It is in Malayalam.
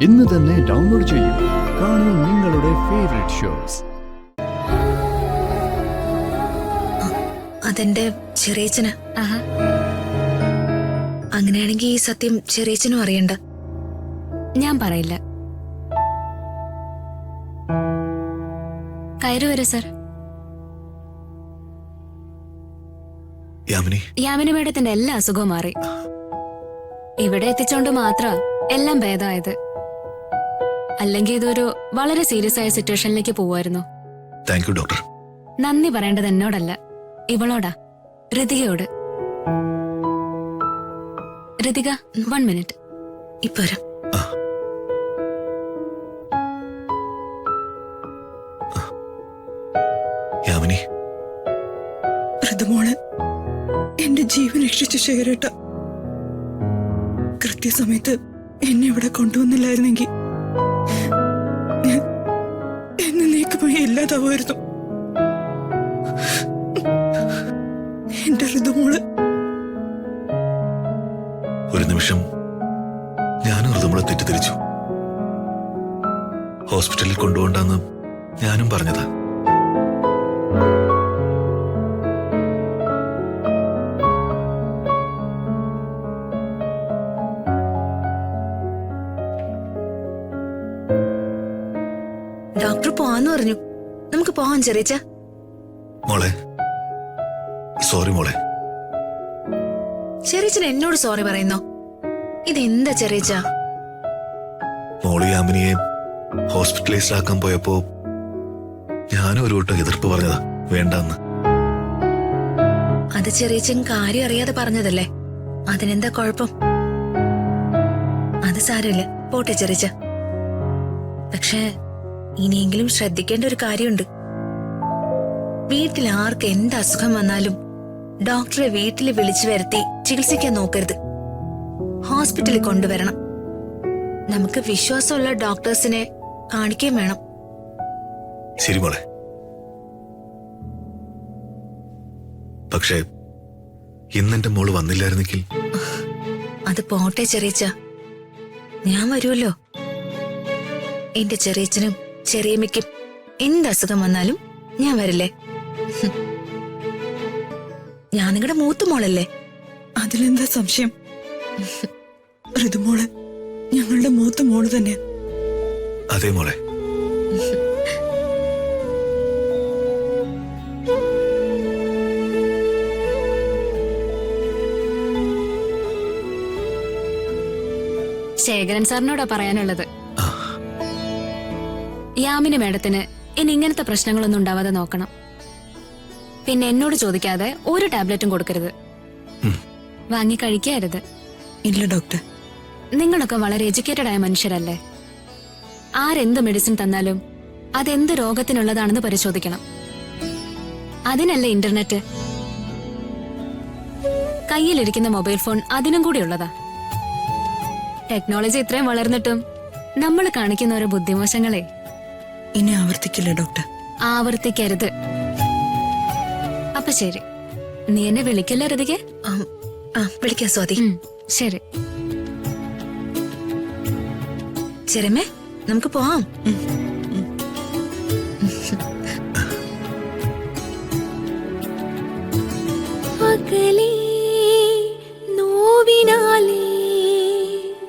ഇന്ന് തന്നെ ഡൗൺലോഡ് ചെയ്യൂ. കാണൂ നിങ്ങളുടെ ഫേവറേറ്റ് ഷോസ്. അതെന്റെ ചെറിയച്ഛന്. അങ്ങനെയാണെങ്കിൽ ഈ സത്യം ചെറിയച്ഛനും അറിയണ്ട. ഞാൻ പറയില്ല. കയറി വരൂ സർ. യാമിനി മേഡത്തിന്റെ എല്ലാ അസുഖവും മാറി. ഇവിടെ എത്തിച്ചോണ്ട് മാത്ര എല്ലാം ഭേദമായത്. അല്ലെങ്കിൽ ഇതൊരു വളരെ സീരിയസ് ആയ സിറ്റുവേഷനിലേക്ക് പോവായിരുന്നു. Thank you doctor. നന്ദി പറയേണ്ടത് എന്നോടല്ല, ഇവളോടാ, ഋതികയോട്. ഋതിക, 1 മിനിറ്റ്. ഇപ്പൊ വരാം. യാമിനി, ഋതുമോള് എന്റെ ജീവൻ രക്ഷിച്ചു ശേഖരേട്ട. കൃത്യസമയത്ത് എന്നെ ഇവിടെ കൊണ്ടുവന്നില്ലായിരുന്നെങ്കിൽ എന്നേക്കുമായി ഇല്ലാതാവുമായിരുന്നു. എന്റെ ഋതുമോള്. ഒരു നിമിഷം ഞാനും ഋതുമോളെ തെറ്റിദ്ധരിച്ചു. ഹോസ്പിറ്റലിൽ കൊണ്ടുപോണ്ടെന്ന് ഞാനും പറഞ്ഞതാ. ഡോക്ടർ പോവാന്ന് പറഞ്ഞു. നമുക്ക് പോവാൻ ചെറിയച്ച. മോളെ, സോറി മോളെ. ചെറിയച്ചൻ എന്നോട് സോറി പറയുന്നോ? ഇതെന്താ ചെറിയച്ച? മോളി യാമിനിയെ ഹോസ്പിറ്റലൈസ്ഡ് ആക്കാൻ പോയപ്പോ ഞാനും ഒരു വട്ടം എതിർപ്പ് പറഞ്ഞതാ, വേണ്ടെന്ന്. അത് ചെറിയച്ചൻ കാര്യം അറിയാതെ പറഞ്ഞതല്ലേ, അതിനെന്താ കുഴപ്പം? അത് സാരമില്ല, പോട്ടെ ചെറിയച്ച. പക്ഷേ ഇനിയെങ്കിലും ശ്രദ്ധിക്കേണ്ട ഒരു കാര്യമുണ്ട്. വീട്ടിൽ ആർക്ക് എന്ത് അസുഖം വന്നാലും ഡോക്ടറെ വീട്ടിൽ വിളിച്ചു വരുത്തി ചികിത്സിക്കാൻ നോക്കരുത്. ഹോസ്പിറ്റലിൽ കൊണ്ടുവരണം. നമുക്ക് വിശ്വാസമുള്ള ഡോക്ടേഴ്സിനെ കാണിക്കുകയും വേണം. ശരി മോളെ. പക്ഷേ ഇന്നെന്റെ മോള് വന്നില്ലായിരുന്നെങ്കിൽ? അത് പോട്ടെ ചെറിയച്ച, ഞാൻ വരുമല്ലോ. എന്റെ ചെറിയച്ചനും ചെറിയമ്മയ്ക്കും എന്ത് അസുഖം വന്നാലും ഞാൻ വരില്ലേ? ഞാൻ നിങ്ങളുടെ മൂത്ത മോളല്ലേ. അതിലെന്താ സംശയം? ഋതുമോള് ഞങ്ങളുടെ മൂത്ത മോള് തന്നെയാ. അതെ മോളെ. ശേഖരൻ സാറിനോടാ പറയാനുള്ളത്. യാമിനി മേഡത്തിന് ഇനി ഇങ്ങനത്തെ പ്രശ്നങ്ങളൊന്നും ഉണ്ടാവാതെ നോക്കണം. പിന്നെ എന്നോട് ചോദിക്കാതെ ഒരു ടാബ്ലറ്റും കൊടുക്കരുത്, വാങ്ങി കഴിക്കരുത്. ഇല്ല ഡോക്ടർ. നിങ്ങളൊക്കെ വളരെ എഡ്യൂക്കേറ്റഡ് ആയ മനുഷ്യരല്ലേ. ആരെന്ത് മെഡിസിൻ തന്നാലും അതെന്ത് രോഗത്തിനുള്ളതാണെന്ന് പരിശോധിക്കണം. അതിനല്ലേ ഇന്റർനെറ്റ്. കയ്യിലിരിക്കുന്ന മൊബൈൽ ഫോൺ അതിനും കൂടി ഉള്ളതാ. ടെക്നോളജി ഇത്രയും വളർന്നിട്ടും നമ്മൾ കാണിക്കുന്ന ഓരോ ബുദ്ധിമോശങ്ങളെ ഇനി ആവർത്തിക്കില്ല ഡോക്ടർ. ആവർത്തിക്കരുത്. അപ്പൊ ശരി, നീ എന്നെ വിളിക്കല്ലേ ഋതികെ? വിളിക്കാം സ്വാതി. ശരി. ചെറിയമ്മേ, നമുക്ക് പോവാം. പകലേ